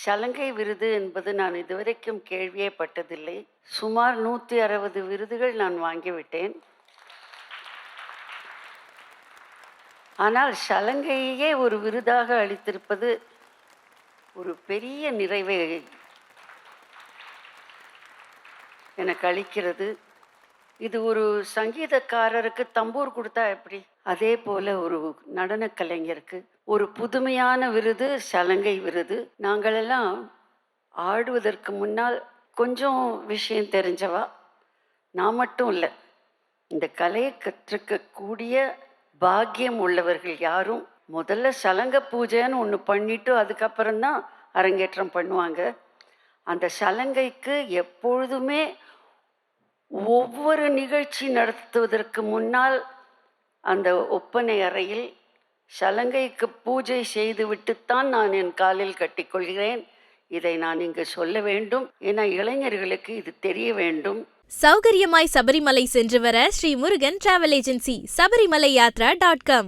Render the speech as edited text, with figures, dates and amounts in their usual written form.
சலங்கை விருது என்பது நான் இதுவரைக்கும் கேள்வியே பட்டதில்லை. சுமார் 160 விருதுகள் நான் வாங்கிவிட்டேன். ஆனால் சலங்கையே ஒரு விருதாக அளித்திருப்பது ஒரு பெரிய நிறைவை எனக்கு அளிக்கிறது. இது ஒரு சங்கீதக்காரருக்கு தம்பூர் கொடுத்தா எப்படி, அதே போல ஒரு நடன கலைஞருக்கு ஒரு புதுமையான விருது சலங்கை விருது. நாங்களெல்லாம் ஆடுவதற்கு முன்னால் கொஞ்சம் விஷயம் தெரிஞ்சவா. நான் மட்டும் இல்லை, இந்த கலையை கற்றுக்கக்கூடிய பாக்கியம் உள்ளவர்கள் யாரும் முதல்ல சலங்க பூஜைன்னு ஒன்று பண்ணிட்டு அதுக்கப்புறம்தான் அரங்கேற்றம் பண்ணுவாங்க. அந்த சலங்கைக்கு எப்பொழுதுமே ஒவ்வொரு நிகழ்ச்சி நடத்துவதற்கு முன்னால் அந்த ஒப்பனை அறையில் சலங்கைக்கு பூஜை செய்துவிட்டுத்தான் நான் என் காலில் கட்டிக்கொள்கிறேன். இதை நான் இங்கு சொல்ல வேண்டும், ஏன்னா இளைஞர்களுக்கு இது தெரிய வேண்டும். சௌகரியமாய் சபரிமலை சென்று வர Sri Murugan travel agency, sabarimalayatra.com.